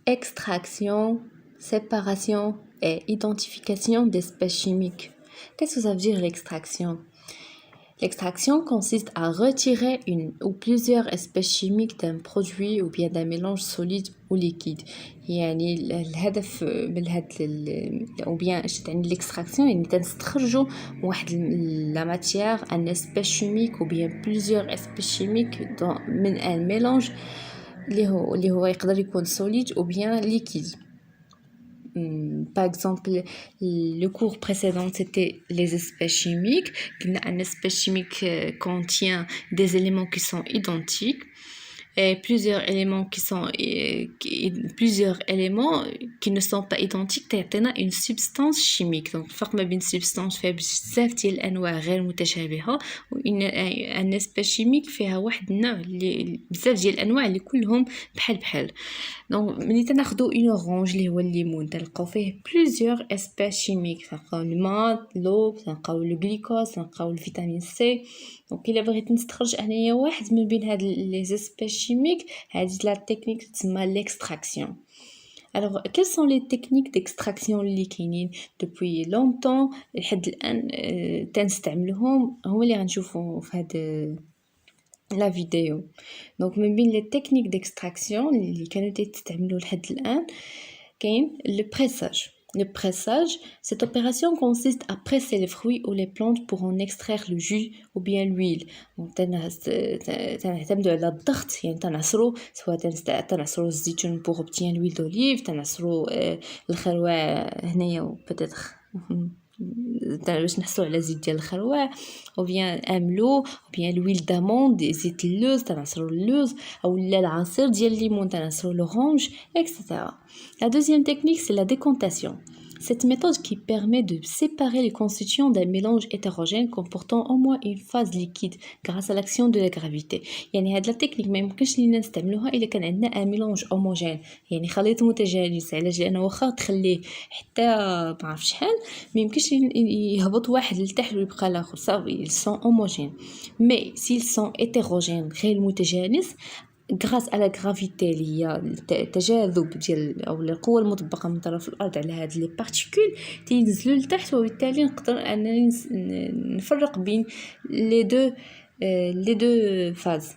Extraction, séparation et identification d'espèces chimiques. Qu'est-ce que ça veut dire l'extraction? L'extraction consiste à retirer une ou plusieurs espèces chimiques d'un produit ou bien d'un mélange solide ou liquide. يعني الهدف من ou bien l'extraction يعني تنستخرجوا واحد la matière un espèce chimique ou bien plusieurs espèces chimiques من un mélange اللي هو يقدر يكون solide ou bien liquide. Par exemple, le cours précédent, c'était les espèces chimiques. Une espèce chimique contient des éléments qui sont identiques et plusieurs éléments qui ne sont pas identiques تعطينا une substance chimique. Donc الفرق ما بين substance فيها بزاف ديال الانواع غير متشابهه وان espèce chimique فيها واحد النوع اللي بزاف ديال الانواع اللي كلهم بحال. دونك ملي تناخذوا اون اورانج اللي هو الليمون تلقاو فيه بليزيور اسبيس شيميك تلقاو الماء لو تلقاو الجلوكوز تلقاو الفيتامين سي دونك الا بغيت نستخرج انايا واحد من بين هاد لي اسبيس شيميك هذه لا تكنيك تسمى l'extraction. Alors, quelles sont les techniques d'extraction اللي كاينين depuis longtemps لحد الان تنستعملوهم هما اللي غنشوفوا في هاد la vidéo. Donc من بين les techniques d'extraction اللي كانوا تستعملوا لحد الآن كاين le pressage. Le pressage, cette opération consiste à presser les fruits ou les plantes pour en extraire le jus ou bien l'huile. Donc تنعتمدوا على الضغط يعني تنعصروا سواء تنعصروا الزيتون pour obtenir l'huile d'olive تنعصروا الخروع هنايا peut-être باش نحصلوا على زيت ديال الخروع او بيان املو او بيان l'huile d'amande زيت اللوز تنعصروا اللوز او العصير ديال الليمون تنعصروا l'orange etc. La deuxième technique c'est la décantation. Cette méthode qui permet de séparer les constituants d'un mélange hétérogène comportant au moins une phase liquide grâce à l'action de la gravité. يعني هاد لا تكنيك ما يمكنش لينا نستعملوها الا كان عندنا ان ميلونج هوموجين يعني خليط متجانس علاش لانه واخا تخليه حتى ما عرف شحال ما يمكنش يهبط واحد لتحت ويبقى الاخر صافي ils sont homogènes mais s'ils sont hétérogènes غير متجانس grâce à la gravité اللي هي التجاذب ديال او القوه المطبقه من طرف الارض على هاد لي بارتيكول تينزلوا لتحت وبالتالي نقدر انني نفرق بين les deux phases.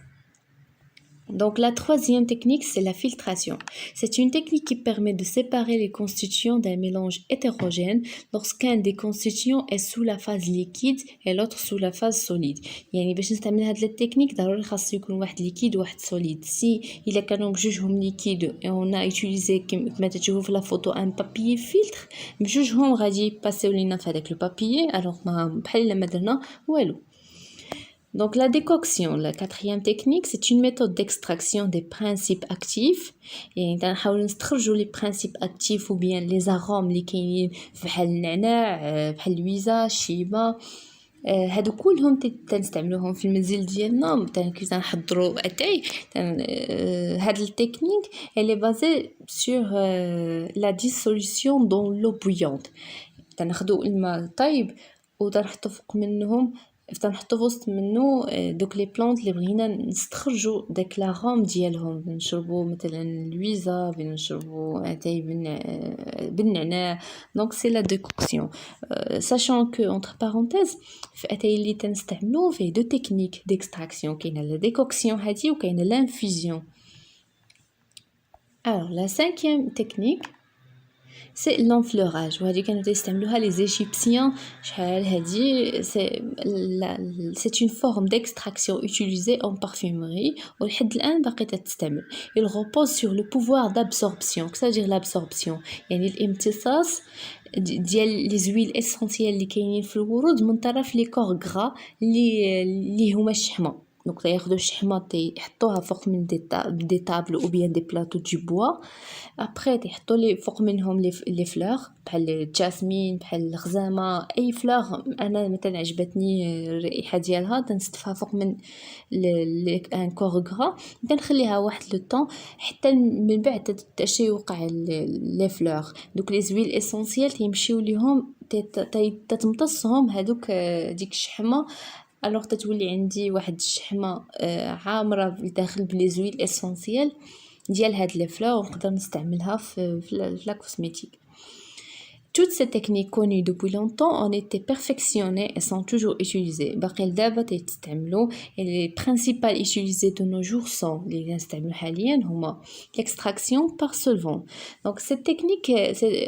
Donc la troisième technique, c'est la filtration. C'est une technique qui permet de séparer les constituants d'un mélange hétérogène lorsqu'un des constituants est sous la phase liquide et l'autre sous la phase solide. يعني باش نستعمل هاد التكنيك ضروري خاص يكون واحد ليكيد وواحد سوليد. Si إلا كانوا بجوجهم ليكيد et on a utilisé كما تشوفوا في لا فوتو ان بابيي فلتر بجوجهم غادي يباسيو لينا في هذاك لو بابيي alors ما بحال الا ما درنا والو. Donc la décoction, la quatrième technique, c'est une méthode d'extraction des principes actifs. Et نحاول نستخرجوا les principes actifs ou bien les arômes اللي كاينين بحال النعناع بحال الويزا الشيبه هادو كلهم تنستعملوهم في المنزل ديالنا كي تنحضروا اتاي هاد التكنيك elle est basée sur la dissolution dans l'eau bouillante. تناخذوا الماء طيب وتنحطوا فوق منهم تنحطوا في وسط منه دوك لي بلانت اللي بغينا نستخرجوا داك لاغوم ديالهم نشربوا مثلا الويزا نشربوا اتاي بالنعناع. دونك سي لا ديكوكسيون sachant que entre parenthèses في اتاي اللي تنستعملوا فيه دو تكنيك ديكستراكسيون كاينه لا ديكوكسيون هذه وكاينه لانفيزيون. alors la cinquième technique c'est l'enfleurage وهذه كانوا يستعملوها les égyptiens شحال هذه c'est une forme d'extraction utilisée en parfumerie ولحد الآن باقي تستعمل. il repose sur le pouvoir d'absorption. que ça veut dire l'absorption يعني الامتصاص ديال لي زويل اسونسيال اللي كاينين في الورود من طرف لي كور غرا اللي هما الشحمه. دونك ياخذوا الشحمه يحطوها فوق من دي طابل او بيان دي بلاطو دو بوا ابري يحطوا لي فوق منهم لي فلور بحال الجاسمين بحال الخزامه اي فلور انا مثلا عجبتني الرائحه ديالها تنستفها فوق من ان كور غرا كنخليها واحد لو طون حتى من بعد تاشي يوقع لي فلور دوك لي زويل اسونسيال تيمشيو ليهم تتمتصهم هذوك ديك الشحمه alors تتولي عندي واحد الشحمه عامره داخل بلي زويل اسونسيال ديال هاد لي فلور ونقدر نستعملها في لا كوزميتيك. Toutes ces techniques connues depuis longtemps ont été perfectionnées et sont toujours utilisées. باقي لدابا تيستعملوا et les principales utilisées de nos jours sont les نستعملوا حاليا هما l'extraction par solvant. Donc cette technique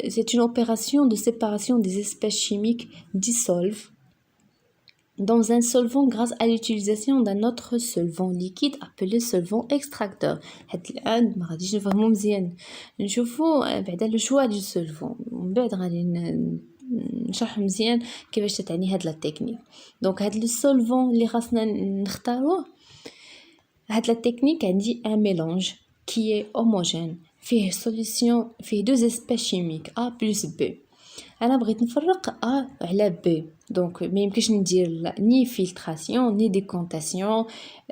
c'est une opération de séparation des espèces chimiques dissolves dans un solvant grâce à l'utilisation d'un autre solvant liquide appelé solvant extracteur. هاد الآن ما غاديش نفهمو مزيان نشوفوا بعدا لو شوا دو solvant ومن بعد غادي نشرح مزيان كيفاش تعني هاد لا تكنيك. دونك هاد لو solvant اللي خاصنا نختاروه هاد لا تكنيك عندي un mélange qui est homogène فيه solution فيه deux espèces chimiques A plus B. انا بغيت نفرق A على B دونك ما يمكنش ندير ني فلتراسيون ني ديكونطاسيون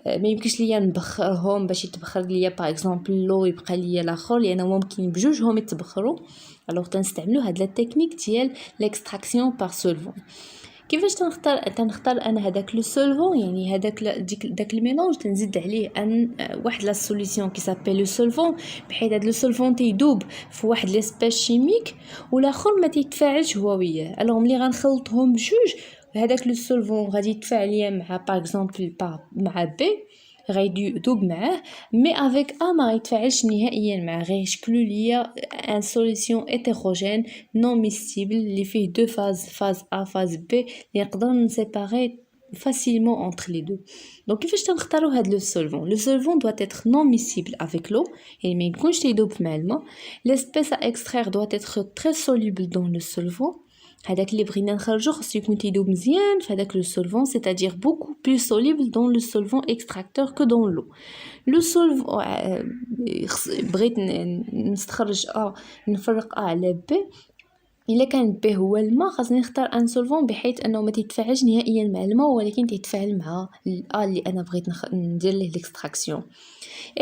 ما يمكنش ليا نبخرهم باش يتبخر ليا باغ اكزومبل لو يبقى ليا الاخر لان ممكن بجوجهم يتبخروا الوغ تنستعملوا هاد لا تكنيك ديال ليكستراكسيون بار سولفون. كيفاش تنختار انا هذاك لو سولفون يعني هذاك داك الميلونج تنزيد عليه ان واحد لا سوليسيون كي سابيل لو سولفون بحيث هذا لو سولفون تيدوب في واحد ليسبيس شيميك والاخر ما تيتفاعلش هو وياه. الوغ ملي غنخلطهم بجوج هذاك لو سولفون غادي يتفاعل ليا مع باغ اكزومبل مع بي غادي يدوب معاه مي افيك ا ما غيتفاعلش نهائيا معاه غيشكلوا ليا ان سوليسيون هيتيروجين نون ميسيبل اللي فيه دو فاز ا فاز بي اللي نقدر نسيباري facilement entre les deux. Donc كيفاش تنختاروا هاد لو سولفون؟ لو سولفون doit être non miscible avec l'eau يعني ما يكونش تيدوب مع الماء. l'espèce à extraire doit être très soluble dans le solvant. هذاك اللي بغينا نخرجو خصو يكون تيدوب مزيان فهذاك لو سولفون c'est-à-dire beaucoup plus soluble dans le solvant extracteur que dans l'eau. لو سولفون بغيت نستخرج نفرق على ب الا كان بي هو الماء خاصني نختار ان سولفون بحيث انه ما تيتفاعلش نهائيا مع الماء ولكن تيتفاعل مع اللي انا بغيت ندير ليه ليكستراكسيون.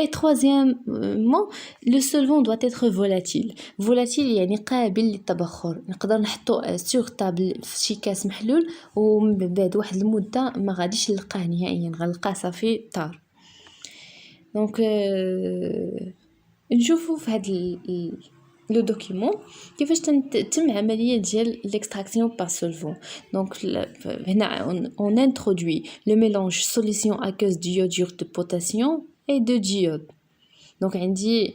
Et troisièmement, le solvant doit être volatile. Volatile يعني قابل للتبخر. نقدر نحطو sur table في شي كاس محلول ومن بعد واحد المدة ما غاديش نلقاه نهائيا غنلقاه صافي طار. دونك نشوفوا في هذا le document كيفاش تتم عملية ديال l'extraction par solvant. Donc هنا on introduit le mélange solution aqueuse d'iodure de potassium et de diode. Donc عندي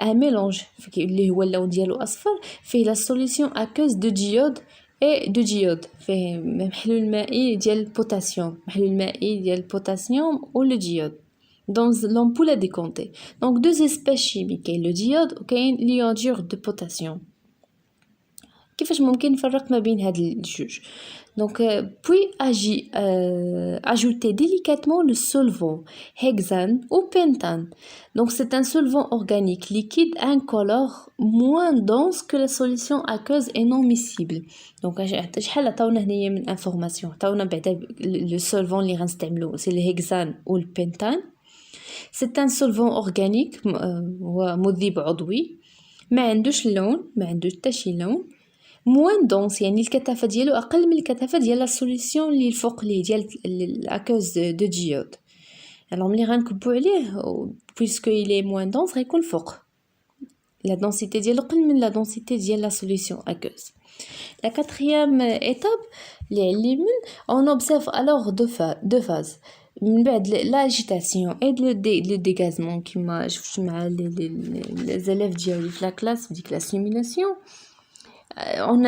un mélange اللي هو اللون ديالو اصفر فيه la solution aqueuse de diode et de diode فيه محلول مائي ديال البوتاسيوم محلول مائي ديال البوتاسيوم و le diode dans l'ampoule à décompter. Donc deux espèces chimiques le diode ou l'iodure de potassium. كيفاش ممكن نفرق ما بين هاد الجوج؟ Donc puis ajouter délicatement le solvant hexane ou pentane. Donc c'est un solvant organique liquide incolore moins dense que la solution aqueuse et non miscible. Donc شحال عطاونا هنايا من information عطاونا بعدا le solvant اللي غنستعملو c'est le hexane ou le pentane. C'est un solvant organique هو مذيب عضوي ما عندوش اللون ما عندوش حتى شي لون موان دونس يعني الكثافه ديالو اقل من الكثافه ديال لا سوليسيون اللي الفوق ليه ديال لاكوز دو ديود. alors ملي غنكبوا عليه puisque il est moins dense غيكون فوق la densité ديالو اقل من la densité ديال la solution aqueuse. La quatrième étape اللي على اليمين on observe alors deux phases من بعد l'agitation et le dégazement كما شفت مع les élèves ديالي في la classe في ديك la simulation. on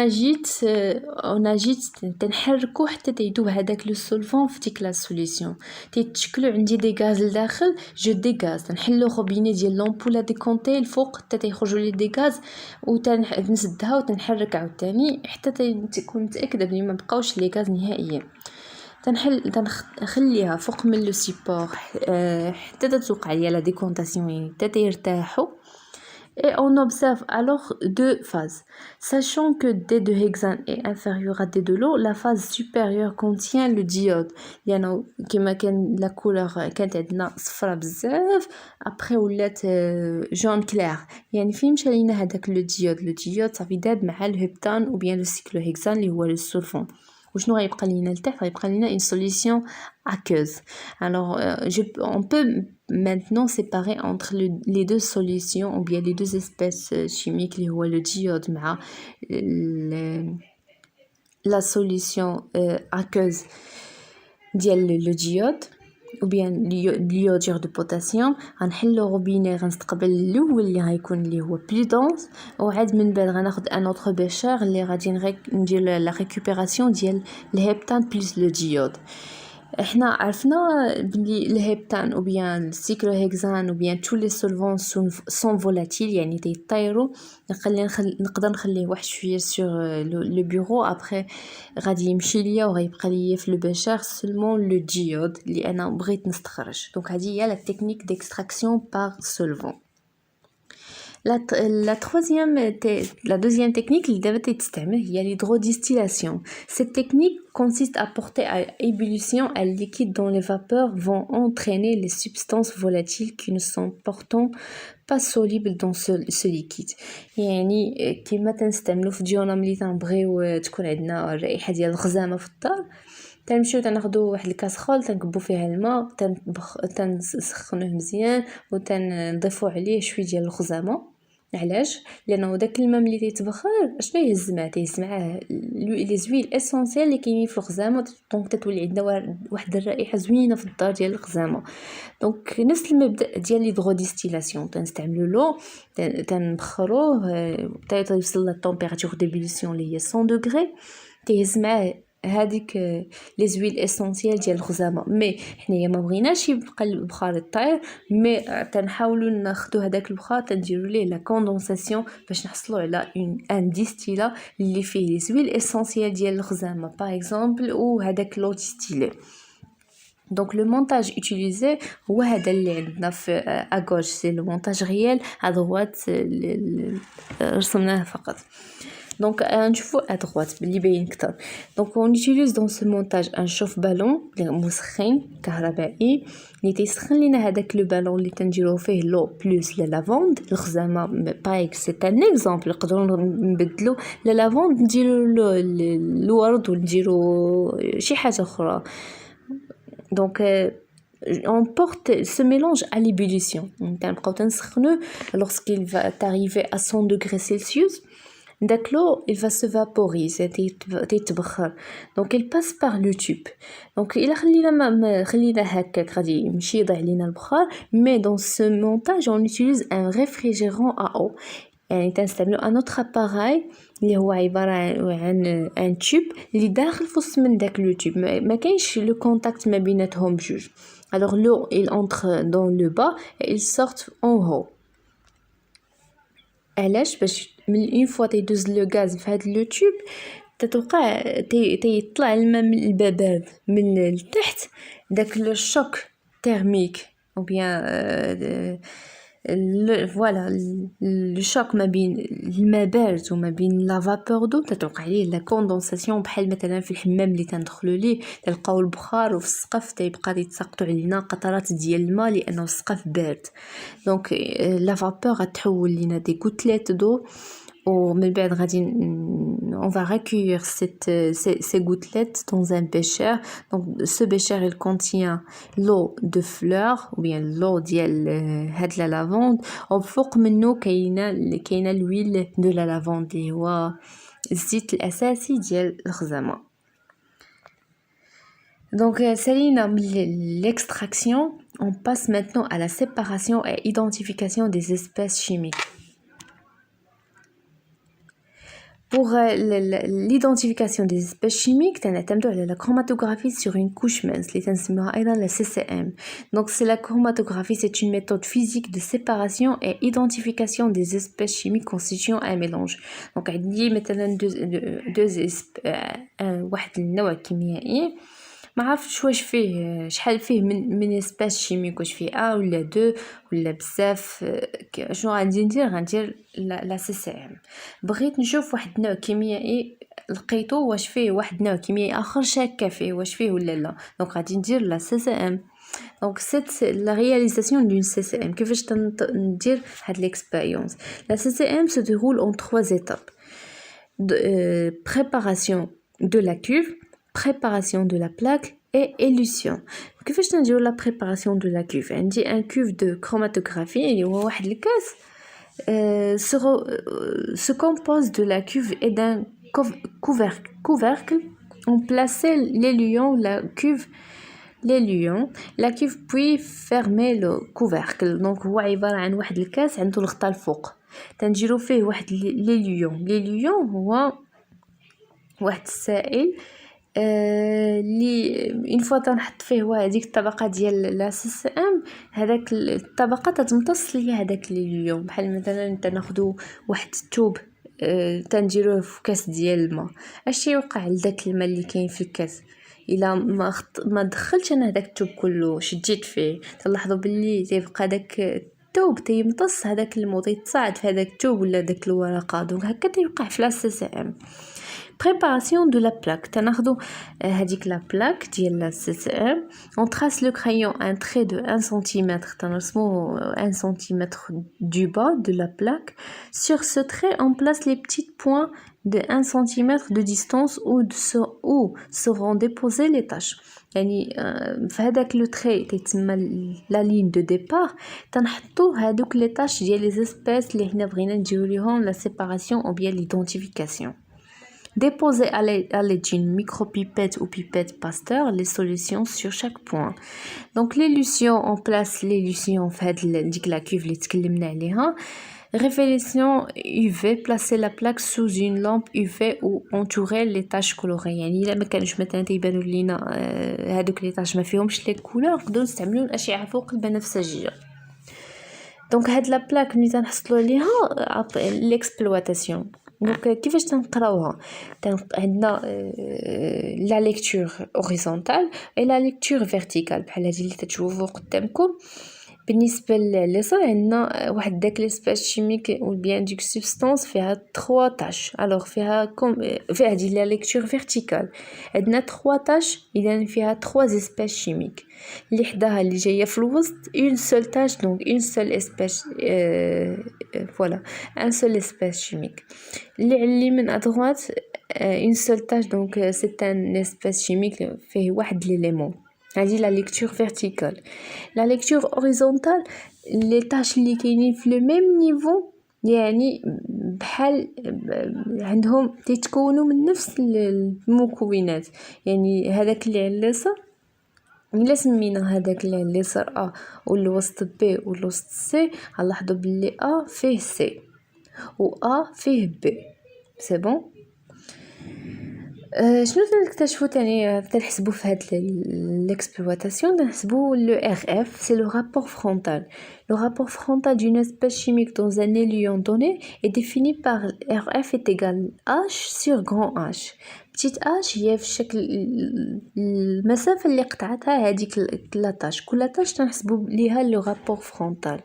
agite تنحركو حتى تيدوب هذاك لو سولفون في ديك لا سوليسيون تيتشكلوا عندي دي غاز لداخل جو دي غاز تنحلو روبيني ديال لامبول ديكونتي الفوق حتى تيخرجوا لي دي غاز وتنسدها وتنحرك عاوتاني حتى تكون متاكده بلي ما بقاوش لي غاز نهائيا. تنخليها فوق من لو سيبور حتى توقع ليا لا ديكونطاسيون يعني حتى تيرتاحوا. Et on observe alors deux phases. Sachant que D de hexane est inférieur à D de l'eau, la phase supérieure contient le diode. يعني كما كان la couleur كانت عندنا صفرا بزاف après ولات jaune clair. يعني فين مشى لينا هذاك le diode صافي داب مع الهبتان ou bien le cyclohexane اللي هو le solvant. وشنو غيبقى لينا لتحت غيبقى لينا une solution aqueuse. Alors on peut maintenant séparer entre les deux solutions ou bien les deux espèces chimiques اللي هو le diode مع la solution aqueuse ديال le diode ou bien l'iodure de potassium. غنحلو روبيني غنستقبل الاول اللي غيكون اللي هو بلو دونس وعاد من بعد غناخذ ان اوتر بيشر اللي غادي ندير لا ريكوبيراسيون ديال الهيبتان بلس لو ديود. احنا عرفنا بلي الهيبتان او بيان السيكلوهكسان او بيان تو لي سولفون سون فولاتيل يعني تيطيروا. نقدر نخليه واحد شويه سور لو بيرو ابري غادي يمشي ليا وغيبقى ليا في لو بيشر سولمون لو ديود اللي انا بغيت نستخرج. دونك هذه هي لا تكنيك ديكستراكسيون بار سولفون. La deuxième technique اللي دابا تستعمل هي l'hydrodistillation. Cette technique consiste à porter à ébullition un liquide dont les vapeurs vont entraîner les substances volatiles qui ne sont pourtant pas solubles dans ce liquide. يعني كيما تنستعملو في ديالنا ملي تنبغيو تكون عندنا الرائحه ديال الغزامه في الدار تنمشيو تناخدو واحد الكاسرول تنكبو فيها الماء تنسخنوه مزيان وتنضيفو عليه شويه ديال الغزامه. علاش؟ لانه داك الماء ملي تيتبخر شنو يهز معاه لي زويل اسونسيال اللي كاينين في الغزامه. دونك تتولي عندنا واحد الرائحه زوينه في الدار ديال الغزامه. دونك نفس المبدا ديال ليدغوديستيلاسيون تنستعملوا لو تنبخروه حتى توصل للتمبيراتور ديبوليسيون اللي هي 100 دوغري تيهز معاه هذيك لي زويل اسونسيال ديال الغزامه. مي حنايا ما بغيناش يبقى البخار يطير مي تنحاولوا ناخذوا هذاك البخار تنديروا ليه لا كوندونساسيون باش نحصلوا على ان ديستيلا اللي فيه لي زويل اسونسيال ديال الغزامه باغ اكزومبل وهذاك لو ديستيلي. Donc le montage utilisé هو هذا اللي عندنا في à gauche c'est le montage réel à droite رسمناه فقط. Donc نشوفوا à droite اللي باين اكثر. Donc on utilise dans ce montage un chauffe-ballon مسخن كهربائي اللي تيسخن لنا هذاك لو بالون اللي تنديرو فيه لو بلس لا لافوند الغزامه بايك سي ان اكزامبل نقدروا نبدلوا لا لافوند نديروا الورد ونديروا شي حاجه اخرى. Donc on porte ce mélange à l'ébullition. Lorsqu'il va arriver à 100 degrés Celsius, l'eau il va se vaporiser, donc il passe par le tube. Donc il a mais dans ce montage on utilise un réfrigérant à eau. يعني تنستعملوا ان autre appareil اللي هو عباره عن ان تيوب اللي داخل في وسط من داك لو تيوب ما كاينش لو كونتاكت ما بيناتهم بجوج. alors l'eau il entre dans le bas et il sort en haut. علاش؟ باش من اون فوا تيدوز لو غاز في هذا لو تيوب تتوقع تيطلع الماء من الباب بارد من التحت داك لو شوك تيرميك او بيان فوالا لو شوك ما بين الماء بارد وما بين لا فابور دو تتوقع ليه لا كوندونساسيون. بحال مثلا في الحمام اللي تندخلوا ليه تلقاو البخار وفي السقف تيبقى يتساقطوا علينا قطرات ديال الماء لانه السقف بارد. دونك لا فابور غتحول لينا دي غوتليت دو ومن بعد غادي on va recueillir ces gouttelettes dans un bécher. Donc ce bécher il contient l'eau de fleurs ou bien l'eau ديال هاد la lavande وفوق منه كاينه l'huile de la lavande اللي هو الزيت الاساسي ديال الخزامه. Donc سالينا من l'extraction, on passe maintenant à la séparation et identification des espèces chimiques. Pour l'identification des espèces chimiques, تنعتمدوا على la chromatographie sur une couche mince اللي تنسميوها أيضا la CCM. Donc c'est la chromatographie, c'est une méthode physique de séparation et identification des espèces chimiques constituant un mélange. Donc عندي مثلا واحد النوع كيميائي ما عرفتش واش فيه شحال فيه من اسباس شيميك، واش فيه ولا دو ولا بزاف. شنو غادي غندير لا سي سي ام. بغيت نشوف واحد النوع كيميائي لقيتو واش فيه واحد نوع كيميائي اخر شاكه فيه واش فيه ولا لا، دونك غادي ندير لا سي سي ام. Donc c'est la réalisation d'une CCM. كيفاش ندير هاد l'expérience. La CCM se déroule en 3 étapes. Préparation de la cuve, préparation de la plaque et élution. كيفاش نديرو la préparation de la cuve؟ عندي un cuve de chromatographie اللي هو واحد الكاس se compose de la cuve et d'un couvercle. On plaçait la cuve puis fermer le couvercle. Donc هو عبارة عن واحد الكاس عنده الغطاء الفوق تنديرو فيه واحد ليليون هو واحد السائل اللي اون فوا تنحط فيه هذيك الطبقه ديال لا سي ام هذاك الطبقه تتمتص ليا هذاك ليليون. بحال مثلا تناخذوا واحد التوب تنديروه في كاس ديال الماء، اش يوقع لذاك الماء اللي كاين في الكاس الا ما دخلتش انا هذاك التوب كله شديت فيه تلاحظوا باللي تيبقى داك التوب تيمتص هذاك الماء تيتصاعد في هذاك التوب ولا داك الورقه. دونك هكا تيوقع في لا سي ام. Préparation de la plaque. تناخذوا هذيك la plaque ديال la CCM. On trace le crayon un trait de 1 cm. تنرسموا 1 cm du bas de la plaque. Sur ce trait, on place les petits points de 1 cm de distance où seront déposées les taches. يعني في هذاك لو تري تيتسمى لا لين دو ديبار تنحطوا هذوك لي تاش ديال لي اسبيس اللي حنا بغينا نديرو ليهم لا سيباراسيون او بيان ليدونتيفيكاسيون. Déposez à l'aide d'une micropipette ou pipette Pasteur les solutions sur chaque point. Donc l'élution, on place l'élution fait ديك la cuve اللي تكلمنا عليها. Révélation UV, placer la plaque sous une lampe UV ou entourer les taches colorées. يعني الا ما كانش مثلا تيبانوا لينا هذوك لي تاش ما فيهمش لي كولور نقدروا نستعملوا الاشعه فوق البنفسجيه. دونك هاد لا بلاك ملي تنحصلوا عليها ليكسبلواتاسيون. دونك كيفاش تنقراوها؟ عندنا لا ليكتور اوريزونتال اي لا ليكتور فيرتيكال بحال هذه اللي تشوفوا قدامكم. بالنسبه لليسار عندنا واحد داك ليسباس شيميك او بيان ديك سبستانس فيها 3 تاش. الوغ فيها هذه لا ليكتور فيرتيكال عندنا 3 تاش اذا فيها 3 اسباس شيميك اللي حداها اللي جايه في الوسط اون سول تاش. دونك اون سول اسباس فوالا ان سول اسباس شيميك اللي على اليمين ادغوات اون سول تاش. دونك سي ان اسباس شيميك فيه واحد ليليمون. هذه لا ليكتور فيرتيكال. لا ليكتور اوريزونتال لي تاش اللي كاينين في لو ميم نيفو يعني بحال عندهم تيتكونوا من نفس المكونات. يعني هذاك اللي على اليسار الا سمينا هذاك اللي على اليسار ا والوسط بي والوسط سي غنلاحظوا باللي ا فيه سي و ا فيه بي. سي بون. شنو تنكتشفوا تاني تنحسبوا في هاد l'exploitation تنحسبوا le RF c'est le rapport frontal. Le rapport frontal d'une espèce chimique dans un éluent donné est défini par RF est égal H sur grand H. Petite H هي في شكل المسافة اللي قطعتها هذيك لاطاش. كل لاطاش تنحسبوا ليها le rapport frontal.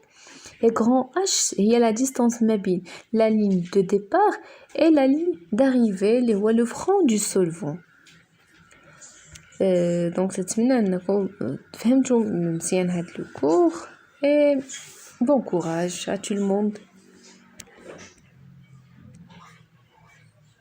Et grand H هي la distance ما بين la ligne de départ et la ligne d'arrivée اللي هو le front du solvant. donc نتمنى انكم فهمتوا مزيان هاد لو كور et bon courage à tout le monde.